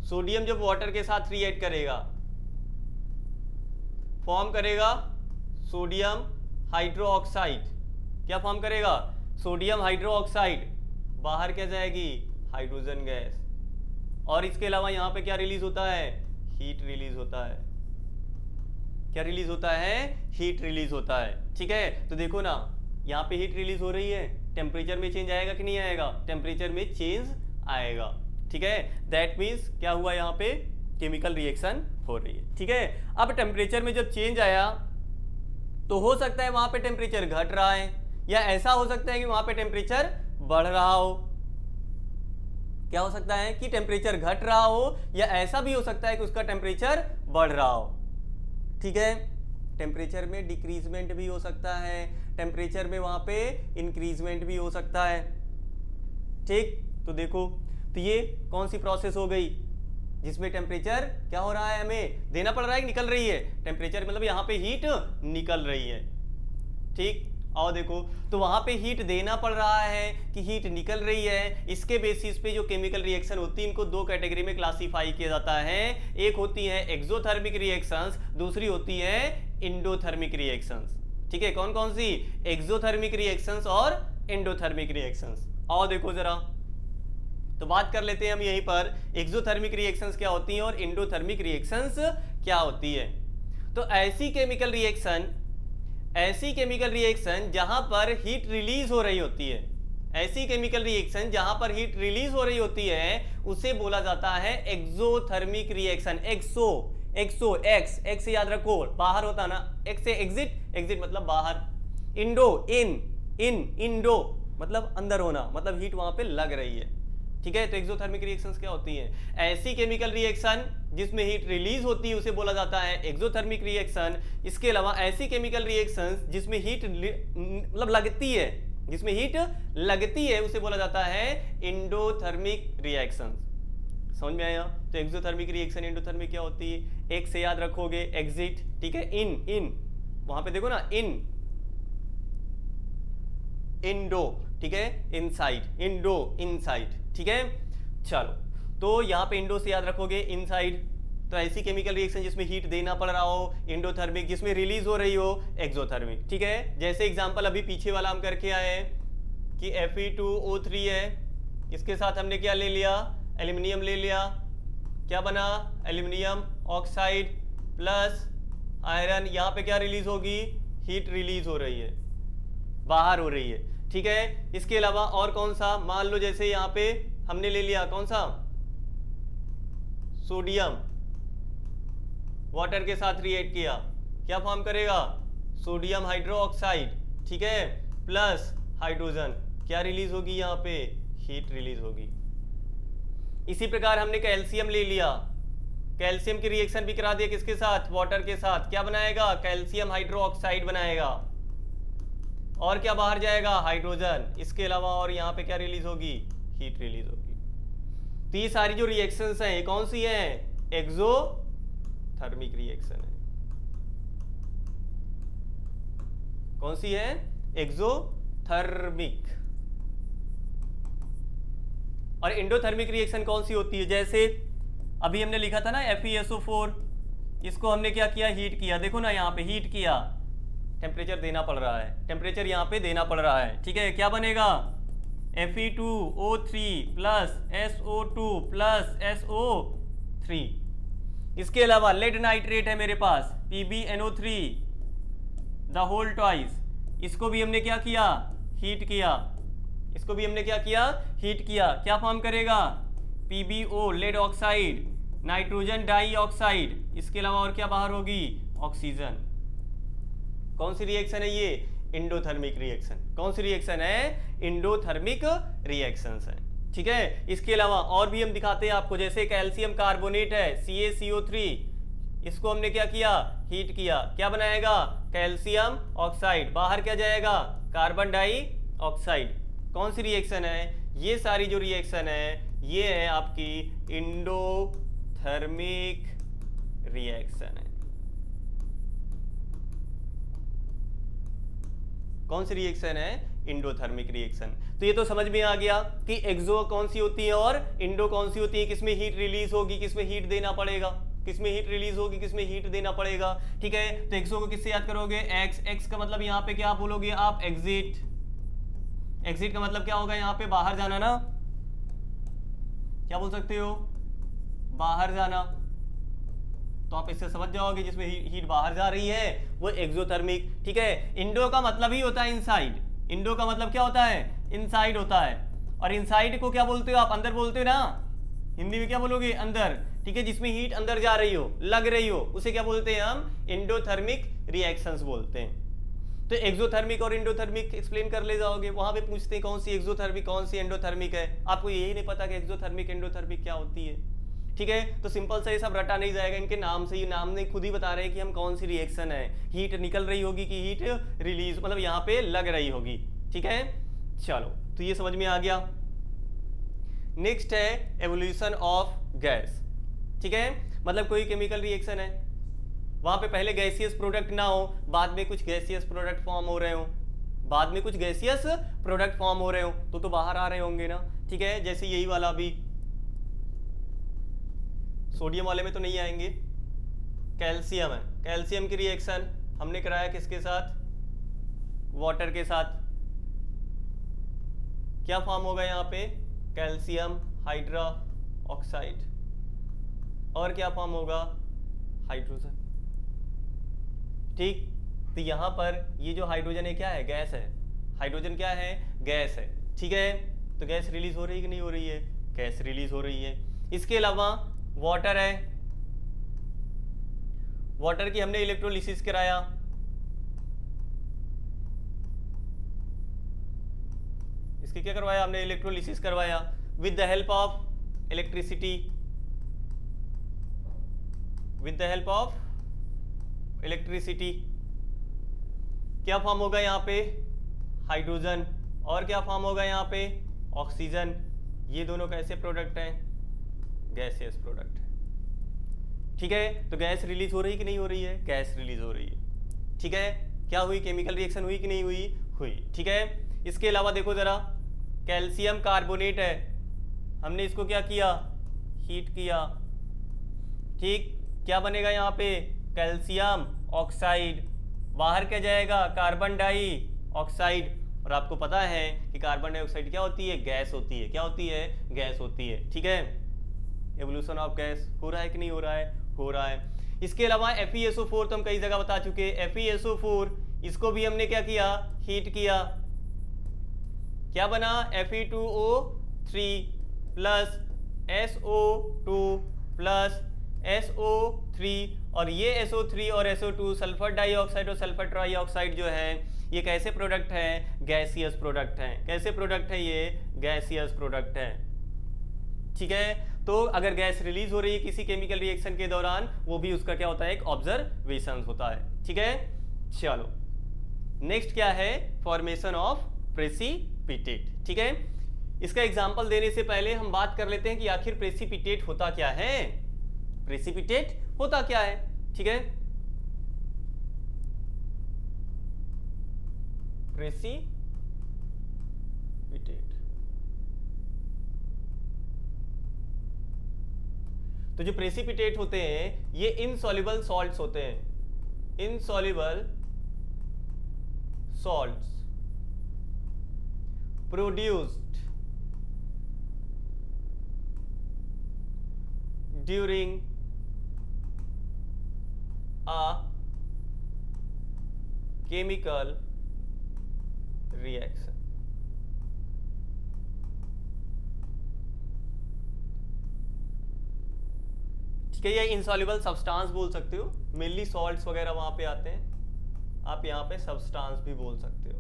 सोडियम जब वाटर के साथ रिएक्ट करेगा फॉर्म करेगा सोडियम हाइड्रोक्साइड। क्या फॉर्म करेगा? Sodium hydroxide. बाहर क्या जाएगी? Hydrogen gas. और इसके अलावा यहां पे क्या रिलीज होता है? हीट रिलीज होता है। क्या रिलीज होता है? हीट रिलीज होता है। ठीक है, तो देखो ना यहाँ पे हीट रिलीज हो रही है, टेम्परेचर में चेंज आएगा कि नहीं आएगा? टेम्परेचर में चेंज आएगा। ठीक है, दैट मीन्स क्या हुआ? यहाँ पे केमिकल रिएक्शन हो रही है। ठीक है, अब टेम्परेचर में जब चेंज आया तो हो सकता है वहां पे टेम्परेचर घट रहा है, या ऐसा हो सकता है कि वहां पे टेम्परेचर बढ़ रहा हो। क्या हो सकता है? कि टेम्परेचर घट रहा हो, या ऐसा भी हो सकता है कि उसका टेम्परेचर बढ़ रहा हो। ठीक है, टेम्परेचर में डिक्रीजमेंट भी हो सकता है, टेम्परेचर में वहां पे इंक्रीजमेंट भी हो सकता है। ठीक, तो देखो, तो ये कौन सी प्रोसेस हो गई जिसमें टेम्परेचर क्या हो रहा है? हमें देना पड़ रहा है कि निकल रही है? टेम्परेचर मतलब यहाँ पे हीट निकल रही है। ठीक, और देखो, तो वहां पे हीट देना पड़ रहा है कि हीट निकल रही है। इसके बेसिस पे जो केमिकल रिएक्शन होती है इनको दो कैटेगरी में क्लासिफाई किया जाता है। एक होती है एक्सोथर्मिक रिएक्शंस, दूसरी होती है एंडोथर्मिक रिएक्शंस। ठीक है, कौन कौन सी? एक्सोथर्मिक रिएक्शंस और एंडोथर्मिक रिएक्शंस। और देखो जरा, तो बात कर लेते हैं हम यहीं पर एक्सोथर्मिक रिएक्शंस क्या होती हैं और एंडोथर्मिक रिएक्शंस क्या होती है। तो ऐसी केमिकल रिएक्शन जहां पर हीट रिलीज हो रही होती है, ऐसी केमिकल रिएक्शन जहां पर हीट रिलीज हो रही होती है उसे बोला जाता है एक्सोथर्मिक रिएक्शन। एक्स से याद रखो, बाहर होता ना, एक्स से एग्जिट मतलब बाहर, इंडो मतलब अंदर होना, मतलब हीट वहां पे लग रही है। ठीक है, तो एक्सोथर्मिक रिएक्शंस क्या होती हैं? ऐसी केमिकल रिएक्शन जिसमें हीट रिलीज होती है उसे बोला जाता है एक्सोथर्मिक रिएक्शन। इसके अलावा ऐसी केमिकल रिएक्शंस जिसमें हीट मतलब लगती है, जिसमें हीट लगती है उसे बोला जाता है एंडोथर्मिक रिएक्शंस। समझ में आया? तो एक्सोथर्मिक रिएक्शन एंडोथर्मिक क्या होती है? एक से याद रखोगे एग्जिट, ठीक है, इन वहां पे देखो ना, इंडो, ठीक है, इनसाइड, इंडो इनसाइड। ठीक है, चलो, तो यहां पे इंडो से याद रखोगे इनसाइड। तो ऐसी केमिकल रिएक्शन जिसमें हीट देना पड़ रहा हो एंडोथर्मिक, जिसमें रिलीज हो रही हो एक्सोथर्मिक। ठीक है, जैसे एग्जांपल अभी पीछे वाला हम करके आए कि Fe2O3 है, इसके साथ हमने क्या ले लिया? एल्यूमिनियम ले लिया। क्या बना? Aluminium oxide plus iron. यहां पे क्या रिलीज होगी? हीट रिलीज हो रही है, बाहर हो रही है। ठीक है, इसके अलावा और कौन सा? मान लो जैसे यहां पे हमने ले लिया कौन सा? सोडियम वाटर के साथ रिएक्ट किया, क्या फॉर्म करेगा? Sodium hydroxide. ठीक है, प्लस हाइड्रोजन, क्या रिलीज होगी? यहां पे हीट रिलीज होगी। इसी प्रकार हमने कैल्शियम ले लिया, कैल्शियम की रिएक्शन भी करा दिया, किसके साथ? वाटर के साथ। क्या बनाएगा? कैल्शियम हाइड्रोक्साइड बनाएगा। और क्या बाहर जाएगा? हाइड्रोजन। इसके अलावा और यहाँ पे क्या रिलीज होगी? हीट रिलीज होगी। तो ये सारी जो रिएक्शंस हैं ये कौन सी हैं? एक्सोथर्मिक रिएक्शन है। कौन सी है? एक्सोथर्मिक। और एंडोथर्मिक रिएक्शन कौन सी होती है? जैसे अभी हमने लिखा था ना FeSO4, इसको हमने क्या किया? हीट किया। देखो ना यहाँ पे हीट किया, टेम्परेचर देना पड़ रहा है, टेम्परेचर यहाँ पे देना पड़ रहा है। ठीक है, क्या बनेगा? Fe2O3 plus SO2 plus SO3। इसके अलावा लेड नाइट्रेट है मेरे पास, PbNO3 द होल ट्वाइस। इसको भी हमने क्या किया? हीट किया। इसको भी हमने क्या किया? हीट किया। क्या फॉर्म करेगा? PbO lead oxide, nitrogen dioxide. इसके अलावा और क्या बाहर होगी? ऑक्सीजन। कौन सी रिएक्शन है ये? Endothermic reaction. कौन सी रिएक्शन है? एंडोथर्मिक रिएक्शंस है। ठीक है, इसके अलावा और भी हम दिखाते हैं आपको, जैसे कैल्शियम कार्बोनेट है CaCO3, इसको हमने क्या किया? हीट किया। क्या बनाएगा? Calcium oxide. बाहर क्या जाएगा? Carbon dioxide. कौन सी रिएक्शन है? ये सारी जो रिएक्शन है ये है आपकी एंडोथर्मिक रिएक्शन है। कौन सी रिएक्शन है? Endothermic reaction. तो ये तो समझ में आ गया कि एक्सो कौन सी होती है और इंडो कौन सी होती है, किसमें हीट रिलीज होगी, किसमें हीट देना पड़ेगा, किसमें हीट रिलीज होगी, किसमें हीट देना पड़ेगा। ठीक है, तो एक्सो को किससे याद करोगे? एक्स। एक्स का मतलब यहाँ पे क्या बोलोगे आप? एग्जिट। एग्जिट का मतलब क्या होगा? यहाँ पे बाहर जाना ना, क्या बोल सकते हो? बाहर जाना। तो आप इससे समझ जाओगे जिसमें हीट बाहर जा रही है वो एक्सोथर्मिक। ठीक है, इंडो का मतलब ही होता है इनसाइड। इंडो का मतलब क्या होता है? इनसाइड होता है। और इनसाइड को क्या बोलते हो आप? अंदर बोलते हो ना, हिंदी में क्या बोलोगे? अंदर। ठीक है, जिसमें हीट अंदर जा रही हो, लग रही हो, उसे क्या बोलते हैं हम? इंडोथर्मिक रिएक्शंस बोलते हैं। तो एक्सोथर्मिक और इंडोथर्मिक एक्सप्लेन कर ले जाओगे, वहां पे पूछते हैं कौन सी एक्सोथर्मिक कौन सी एंडोथर्मिक है, आपको यही नहीं पता कि एक्सोथर्मिक एंडोथर्मिक क्या होती है। ठीक है, तो सिंपल से ये सब रटा नहीं जाएगा इनके नाम से, ये नाम ने खुद ही बता रहे हैं कि हम कौन सी रिएक्शन है, हीट निकल रही होगी कि हीट रिलीज, मतलब यहाँ पे लग रही होगी। ठीक है, चलो तो ये समझ में आ गया। नेक्स्ट है एवोल्यूशन ऑफ गैस। ठीक है, मतलब कोई केमिकल रिएक्शन है, वहां पे पहले गैसियस प्रोडक्ट ना हो, बाद में कुछ गैसियस प्रोडक्ट फॉर्म हो रहे हो, बाद में कुछ गैसियस प्रोडक्ट फॉर्म हो रहे हो तो बाहर आ रहे होंगे ना। ठीक है, जैसे यही वाला भी सोडियम वाले में तो नहीं आएंगे, कैल्शियम है, कैल्शियम की रिएक्शन हमने कराया किसके साथ? वाटर के साथ। क्या फॉर्म होगा यहाँ पे? Calcium hydra oxide. और क्या फॉर्म होगा? हाइड्रोजन। ठीक, तो यहां पर ये जो हाइड्रोजन है क्या है? गैस है। हाइड्रोजन क्या है? गैस है। ठीक है, तो गैस रिलीज हो रही है कि नहीं हो रही है? गैस रिलीज हो रही है। इसके अलावा वाटर है, वाटर की हमने इलेक्ट्रोलिसिस कराया, इसकी क्या करवाया हमने? इलेक्ट्रोलिसिस करवाया with the help of electricity, with the help of electricity. क्या फॉर्म होगा यहाँ पे? हाइड्रोजन। और क्या फॉर्म होगा यहाँ पे? ऑक्सीजन। ये दोनों कैसे प्रोडक्ट हैं? गैसियस प्रोडक्ट है। ठीक है, तो गैस रिलीज हो रही है कि नहीं हो रही है? गैस रिलीज हो रही है। ठीक है, क्या हुई? केमिकल रिएक्शन हुई कि नहीं हुई? हुई। ठीक है, इसके अलावा देखो जरा, कैल्शियम कार्बोनेट है, हमने इसको क्या किया? हीट किया। ठीक, क्या बनेगा यहाँ पे? Calcium oxide. बाहर क्या जाएगा? Carbon dioxide. और आपको पता है कि कार्बन डाइऑक्साइड क्या होती है? गैस होती है। क्या होती है? गैस होती है। ठीक है, एवोल्यूशन ऑफ गैस हो रहा है कि नहीं हो रहा है? हो रहा है। इसके अलावा FeSO4 तो हम कई जगह बता चुके हैं। FeSO4 इसको भी हमने क्या किया? हीट किया। क्या बना? Fe2O3 plus SO2 plus SO3, और ये SO3 और SO2 सल्फर डाइऑक्साइड और सल्फर ट्राइऑक्साइड जो है ये कैसे प्रोडक्ट है? गैसियस प्रोडक्ट है। कैसे प्रोडक्ट है ये? गैसियस प्रोडक्ट है। ठीक है, तो अगर गैस रिलीज हो रही है किसी केमिकल रिएक्शन के दौरान, वो भी उसका क्या होता है? एक ऑब्जर्वेशन होता है। ठीक है, चलो नेक्स्ट क्या है? Formation of precipitate. ठीक है, इसका एग्जांपल देने से पहले हम बात कर लेते हैं कि आखिर प्रेसिपिटेट होता क्या है। प्रेसिपिटेट होता क्या है? ठीक है, प्रेसिपिटेट तो जो प्रेसिपिटेट होते हैं ये इनसॉल्युबल सॉल्ट्स होते हैं। Insoluble salts produced during a chemical reaction। ठीक है, ये इनसॉल्युबल सब्सटेंस बोल सकते हो, मेनली सॉल्ट्स वगैरह वहां पे आते हैं, आप यहाँ पे सब्सटेंस भी बोल सकते हो।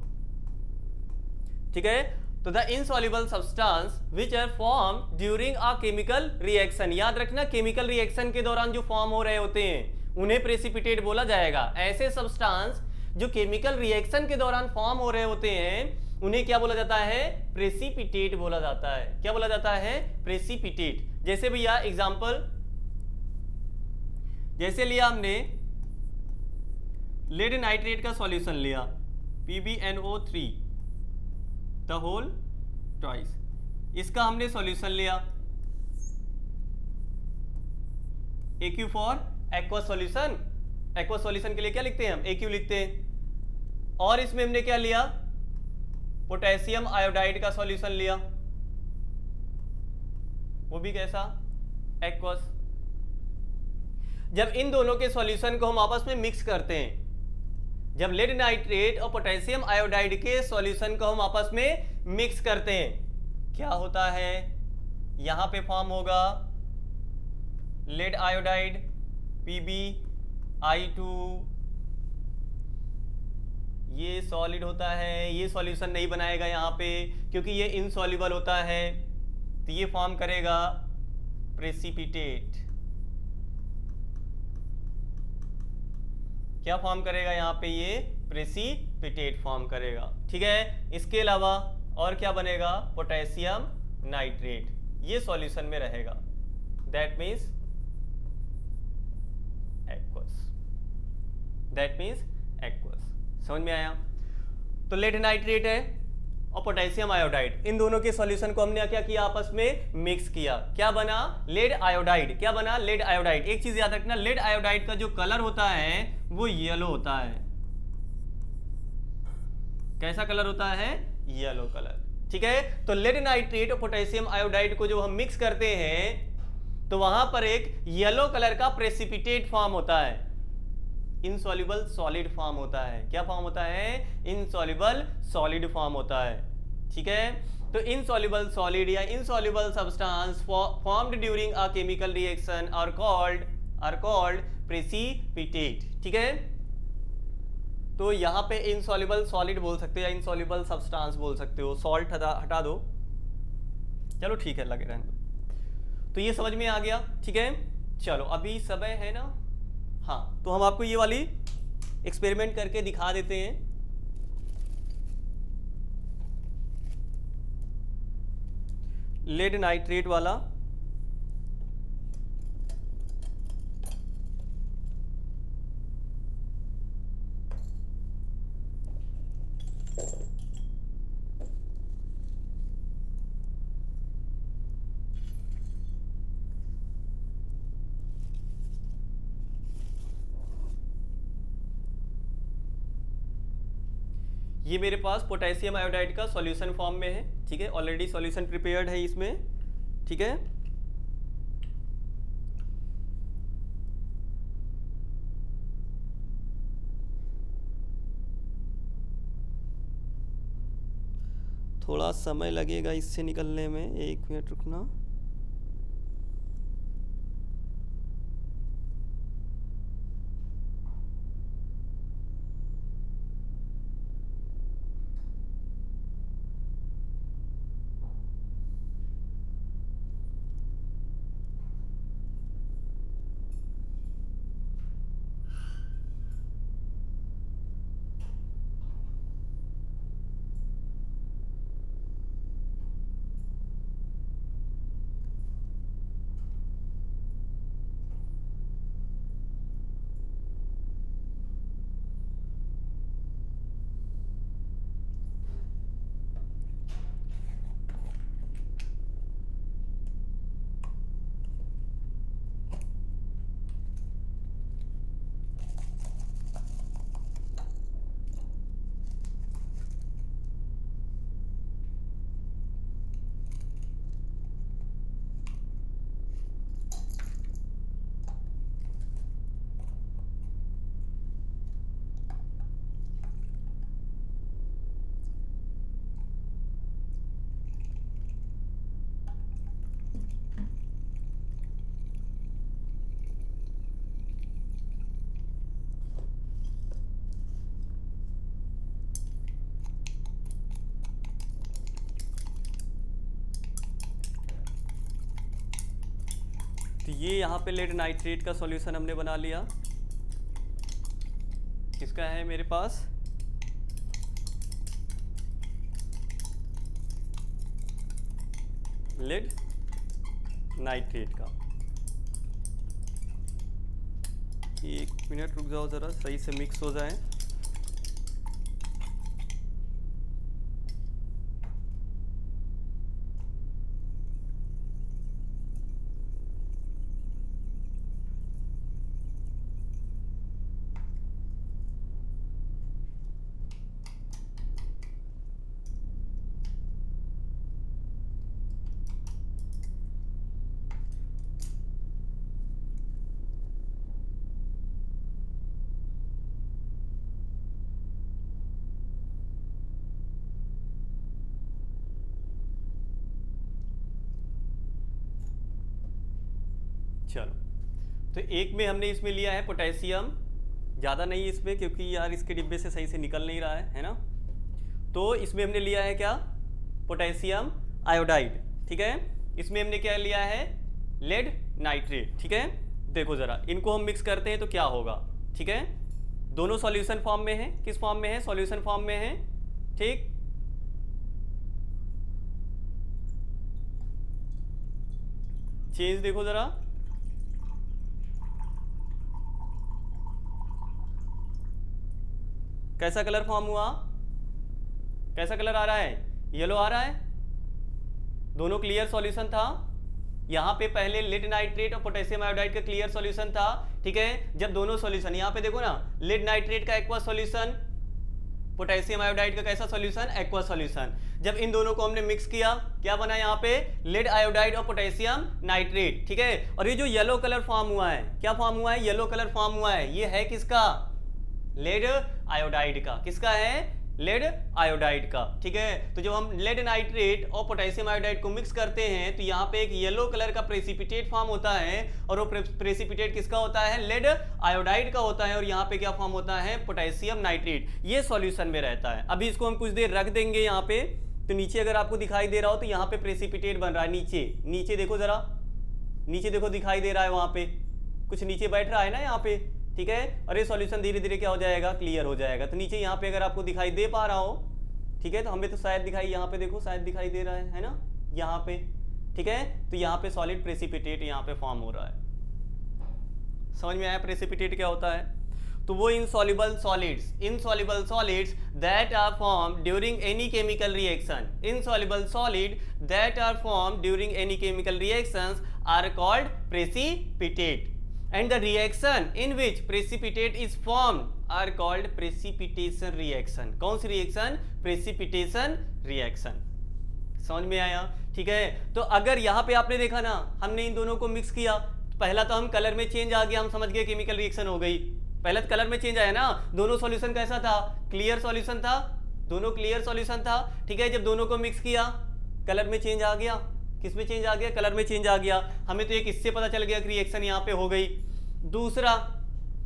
ठीक है, तो the insoluble substance which are form during a chemical reaction, याद रखना केमिकल रिएक्शन के दौरान जो फॉर्म हो रहे होते हैं उन्हें प्रेसिपिटेट बोला जाएगा। ऐसे सब्सटेंस जो केमिकल रिएक्शन के दौरान फॉर्म हो रहे होते हैं उन्हें क्या बोला जाता है? प्रेसिपिटेट बोला जाता है। क्या बोला जाता है? प्रेसिपिटेट। जैसे भैया एग्जांपल, जैसे लिया हमने लेड नाइट्रेट का सॉल्यूशन लिया, PbNO3 द होल ट्वाइस। इसका हमने सॉल्यूशन लिया, AQ for aqua solution. Aqua solution के लिए क्या लिखते हैं हम? AQ लिखते हैं। और इसमें हमने क्या लिया? पोटेशियम आयोडाइड का सॉल्यूशन लिया, वो भी कैसा? एक्वस। जब इन दोनों के सॉल्यूशन को हम आपस में मिक्स करते हैं, जब लेड नाइट्रेट और पोटेशियम आयोडाइड के सॉल्यूशन को हम आपस में मिक्स करते हैं, क्या होता है? यहां पे फॉर्म होगा लेड आयोडाइड PbI2। ये सॉलिड होता है, ये सॉल्यूशन नहीं बनाएगा यहाँ पे क्योंकि ये इनसॉल्युबल होता है, तो ये फॉर्म करेगा प्रेसिपिटेट। क्या फॉर्म करेगा यहाँ पे? ये प्रेसिपिटेट फॉर्म करेगा। ठीक है, इसके अलावा और क्या बनेगा? पोटेशियम नाइट्रेट, ये सॉल्यूशन में रहेगा, that means aqueous. That means aqueous. समझ में आया? तो लेड नाइट्रेट है और पोटेशियम आयोडाइड, इन दोनों के सॉल्यूशन को हमने क्या किया? आपस में मिक्स किया। क्या बना? Lead iodide. क्या बना? Lead iodide. एक चीज याद रखना, लेड आयोडाइड का जो कलर होता है वो येलो होता है। कैसा कलर होता है? Yellow colour. ठीक है, तो लेड नाइट्रेट और पोटेशियम आयोडाइड को जब हम मिक्स करते हैं तो वहां पर एक येलो कलर का प्रेसिपिटेट फॉर्म होता है, इनसॉल्युबल सॉलिड फॉर्म होता है। क्या फॉर्म होता है? इनसॉल्युबल सॉलिड फॉर्म होता है। ठीक है, तो इनसॉल्युबल सॉलिड या insoluble substance formed during a chemical reaction are called precipitate. ठीक है, तो यहां पे इनसॉल्युबल सॉलिड बोल सकते हो या इनसॉल्युबल सब्सटेंस बोल सकते हो। सॉल्ट हटा दो, चलो ठीक है, लगे रहने दो। तो ये समझ में आ गया। ठीक है, चलो अभी समय है ना? हाँ, तो हम आपको ये वाली एक्सपेरिमेंट करके दिखा देते हैं। लेड नाइट्रेट वाला। ये मेरे पास पोटेशियम आयोडाइड का सॉल्यूशन फॉर्म में है। ठीक है, ऑलरेडी सॉल्यूशन प्रिपेयर्ड है इसमें। ठीक है, थोड़ा समय लगेगा इससे निकलने में, 1 मिनट रुकना। तो ये यहाँ पे लेड नाइट्रेट का सॉल्यूशन हमने बना लिया। किसका है मेरे पास? लेड नाइट्रेट का। 1 मिनट रुक जाओ जरा, सही से मिक्स हो जाए। चलो, तो एक में हमने इसमें लिया है पोटेशियम, ज़्यादा नहीं इसमें क्योंकि यार इसके डिब्बे से सही से निकल नहीं रहा है ना। तो इसमें हमने लिया है क्या, पोटेशियम आयोडाइड, ठीक है। इसमें हमने क्या लिया है, लेड नाइट्रेट, ठीक है। देखो जरा इनको हम मिक्स करते हैं तो क्या होगा, ठीक है। दोनों सॉल्यूशन फॉर्म में है, किस फॉर्म में है, सॉल्यूशन फॉर्म में है, ठीक। चेंज देखो जरा, कैसा कलर फॉर्म हुआ, कैसा कलर आ रहा है, येलो आ रहा है। दोनों क्लियर सॉल्यूशन था। यहाँ पे पहले लेड नाइट्रेट और पोटेशियम आयोडाइड का क्लियर सॉल्यूशन था, ठीक है। जब दोनों सॉल्यूशन, यहाँ पे देखो ना, लेड नाइट्रेट का एक्वा सॉल्यूशन, पोटेशियम आयोडाइड का कैसा सॉल्यूशन, एक्वा सॉल्यूशन। जब इन दोनों को हमने मिक्स किया, क्या बना यहाँ पे, लेड आयोडाइड और पोटेशियम नाइट्रेट, ठीक है। और ये जो येलो कलर फॉर्म हुआ है, क्या फॉर्म हुआ है, येलो कलर फॉर्म हुआ है, ये है किसका, लेड आयोडाइड का। किसका है, लेड आयोडाइड का, ठीक है। तो जब हम लेड नाइट्रेट और पोटेशियम आयोडाइड को मिक्स करते हैं तो यहाँ पे एक येलो कलर का प्रेसिपिटेट फॉर्म होता है, और वो प्रेसिपिटेट किसका होता है, लेड आयोडाइड का होता है। और यहाँ पे क्या फॉर्म होता है, पोटेशियम नाइट्रेट, ये सॉल्यूशन में रहता है। अभी इसको हम कुछ देर रख देंगे यहाँ पे। तो नीचे अगर आपको दिखाई दे रहा हो तो यहाँ पे प्रेसिपिटेट बन रहा है, नीचे नीचे देखो जरा, नीचे देखो दिखाई दे रहा है, वहां पे कुछ नीचे बैठ रहा है ना यहाँ पे, ठीक है। और ये सॉल्यूशन धीरे धीरे क्या हो जाएगा, क्लियर हो जाएगा। तो नीचे यहाँ पे अगर आपको दिखाई दे पा रहा हो, ठीक है, तो हमें तो शायद दिखाई, यहाँ पे देखो शायद दिखाई दे रहा है ना, यहाँ पे, ठीक है। तो यहाँ पे सॉलिड प्रेसिपिटेट यहाँ पे फॉर्म हो रहा है। समझ में आया प्रेसिपिटेट क्या होता है। तो वो insoluble solids that are formed during any chemical reaction, insoluble solid that are formed during any chemical reactions are called precipitate, and the reaction in which precipitate is formed are called precipitation reaction. कौन सी reaction, precipitation reaction। समझ में आया, ठीक है। तो अगर यहाँ पे आपने देखा ना, हमने इन दोनों को मिक्स किया, पहला तो हम कलर में चेंज आ गया, हम समझ गए केमिकल रिएक्शन हो गई। पहले तो कलर में चेंज आया ना, दोनों सॉल्यूशन कैसा था, क्लियर सॉल्यूशन था, दोनों क्लियर सॉल्यूशन था, ठीक है। जब दोनों को मिक्स किया, कलर में चेंज आ गया, किस में चेंज आ गया, कलर में चेंज आ गया। हमें तो एक इससे पता चल गया कि रिएक्शन यहाँ पे हो गई। दूसरा,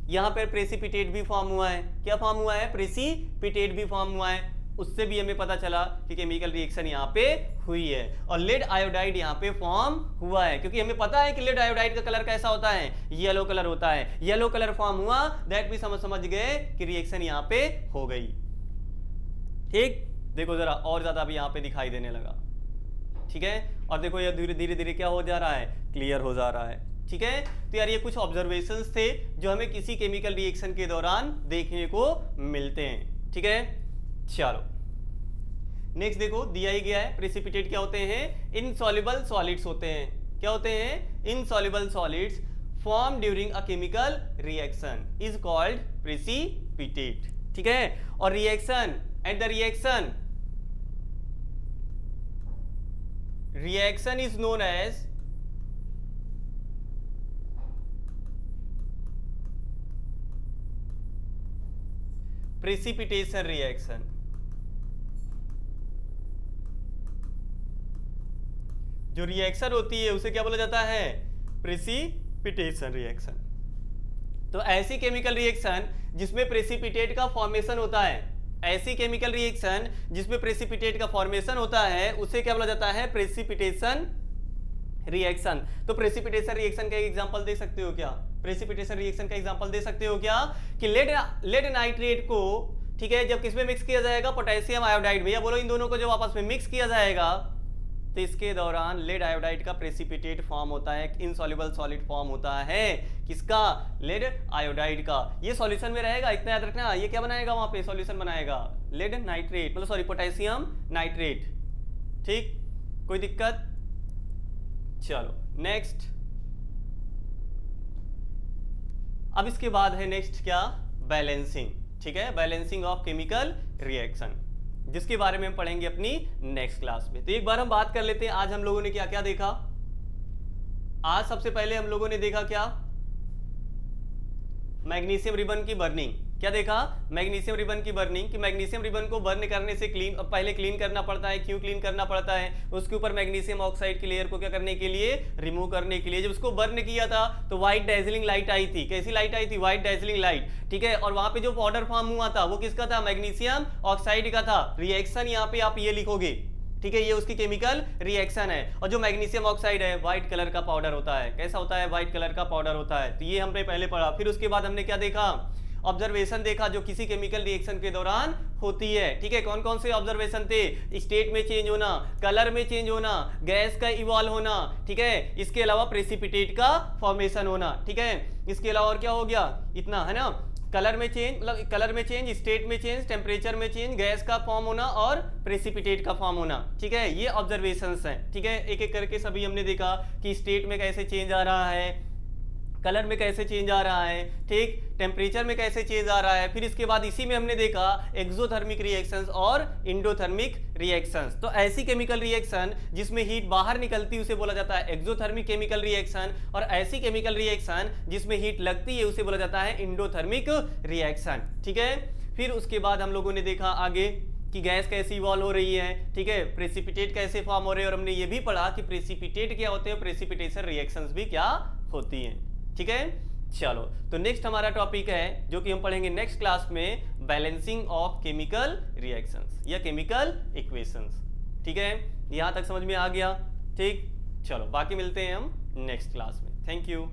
यहाँ पर प्रेसिपिटेट भी फॉर्म हुआ है, क्या फॉर्म हुआ है, प्रेसिपिटेट भी फॉर्म हुआ है, उससे भी हमें पता चला कि केमिकल रिएक्शन यहाँ पे हुई है। और लेड आयोडाइड यहाँ पे फॉर्म हुआ है, क्योंकि हमें पता है कि लेड आयोडाइड का कलर कैसा होता है, येलो कलर होता है। येलो कलर फॉर्म हुआ, दैट भी समझ गए कि रिएक्शन यहाँ पे हो गई, ठीक। देखो जरा और ज्यादा भी यहाँ पे दिखाई देने लगा, ठीक है। और देखो ये धीरे धीरे क्या हो जा रहा है, क्लियर हो जा रहा है, ठीक है। तो यार ये कुछ ऑब्जर्वेशंस थे जो हमें किसी केमिकल रिएक्शन के दौरान देखने को मिलते हैं, ठीक है। चलो नेक्स्ट देखो, दिया ही गया है, प्रेसिपिटेट क्या होते हैं, इनसॉल्युबल सॉलिड्स होते हैं। क्या होते हैं, insoluble solids form during a chemical reaction is called precipitate, ठीक है। और reaction, at the reaction is known as precipitation reaction. जो रिएक्शन होती है उसे क्या बोला जाता है, प्रेसिपिटेशन रिएक्शन। तो ऐसी केमिकल रिएक्शन जिसमें प्रेसिपिटेट का फॉर्मेशन होता है, ऐसी केमिकल रिएक्शन जिसमें प्रेसिपिटेट का फॉर्मेशन होता है उसे क्या बोला जाता है, प्रेसिपिटेशन रिएक्शन। तो प्रेसिपिटेशन रिएक्शन का एग्जांपल दे सकते हो क्या, प्रेसिपिटेशन रिएक्शन का एग्जांपल दे सकते हो क्या, कि लेड नाइट्रेट को, ठीक है, जब किसमें मिक्स किया जाएगा, पोटेशियम आयोडाइड। भैया बोलो इन दोनों को जब आपस में मिक्स किया जाएगा तो इसके दौरान लेड आयोडाइड का प्रेसिपिटेट फॉर्म होता है, इनसॉल्युबल सॉलिड फॉर्म होता है, किसका, लेड आयोडाइड का। ये सॉल्यूशन में रहेगा, इतना याद रखना। ये क्या बनाएगा, वहां पे सॉल्यूशन बनाएगा, लेड नाइट्रेट, मतलब सॉरी पोटेशियम नाइट्रेट, ठीक। कोई दिक्कत। चलो नेक्स्ट, अब इसके बाद है नेक्स्ट क्या, बैलेंसिंग, ठीक है, बैलेंसिंग ऑफ केमिकल रिएक्शन, जिसके बारे में हम पढ़ेंगे अपनी नेक्स्ट क्लास में। तो एक बार हम बात कर लेते हैं, आज हम लोगों ने क्या क्या देखा। आज सबसे पहले हम लोगों ने देखा क्या, मैग्नीशियम रिबन की बर्निंग, क्या देखा, मैग्नीशियम रिबन की बर्निंग, कि मैग्नीशियम रिबन को बर्न करने से पहले क्लीन करना पड़ता है। क्यों क्लीन करना पड़ता है? उसके ऊपर मैग्नीशियम ऑक्साइड की लेयर को क्या करने के लिए, रिमूव करने के लिए। जब उसको बर्न किया था तो व्हाइट डेजलिंग लाइट आई थी। कैसी लाइट आई थी? व्हाइट डेजलिंग लाइट, ठीक है। और वहां पे जो पाउडर फॉर्म हुआ था वो किसका था? मैग्नीशियम ऑक्साइड का था। रिएक्शन यहाँ पे आप ये लिखोगे, ठीक है, ये उसकी केमिकल रिएक्शन है। और जो मैग्नीशियम ऑक्साइड है व्हाइट कलर का पाउडर होता है। कैसा होता है? व्हाइट कलर का पाउडर होता है। तो ये हमने पहले पढ़ा। फिर उसके बाद हमने क्या देखा? ऑब्जर्वेशन देखा जो किसी केमिकल रिएक्शन के दौरान होती है, ठीक है। कौन कौन से ऑब्जर्वेशन थे? स्टेट में चेंज होना, कलर में चेंज होना, गैस का इवॉल्व होना, ठीक है। इसके अलावा प्रेसिपिटेट का फॉर्मेशन होना, ठीक है। इसके अलावा और क्या हो गया? इतना है ना, कलर में चेंज, मतलब कलर में चेंज, स्टेट में चेंज, टेम्परेचर में चेंज, गैस का फॉर्म होना और प्रेसिपिटेट का फॉर्म होना, ठीक है। ये ऑब्जर्वेशंस हैं, ठीक है। एक एक करके सभी हमने देखा कि स्टेट में कैसे चेंज आ रहा है, कलर में कैसे चेंज आ रहा है, ठीक, टेम्परेचर में कैसे चेंज आ रहा है। फिर इसके बाद इसी में हमने देखा एक्सोथर्मिक रिएक्शंस और इंडोथर्मिक रिएक्शंस। तो ऐसी केमिकल रिएक्शन जिसमें हीट बाहर निकलती है उसे बोला जाता है एक्सोथर्मिक केमिकल रिएक्शन, और ऐसी केमिकल रिएक्शन जिसमें हीट लगती है उसे बोला जाता है इंडोथर्मिक रिएक्शन, ठीक है। फिर उसके बाद हम लोगों ने देखा आगे कि गैस कैसे इवॉल्व हो रही है, ठीक है, प्रेसिपिटेट कैसे फॉर्म हो रहे हैं, और हमने ये भी पढ़ा कि प्रेसिपिटेट क्या होते हैं, प्रेसिपिटेशन रिएक्शंस भी क्या होती हैं, ठीक है। चलो, तो नेक्स्ट हमारा टॉपिक है जो कि हम पढ़ेंगे नेक्स्ट क्लास में, बैलेंसिंग ऑफ केमिकल रिएक्शंस या केमिकल इक्वेशंस, ठीक है। यहां तक समझ में आ गया? ठीक, चलो बाकी मिलते हैं हम नेक्स्ट क्लास में। Thank you.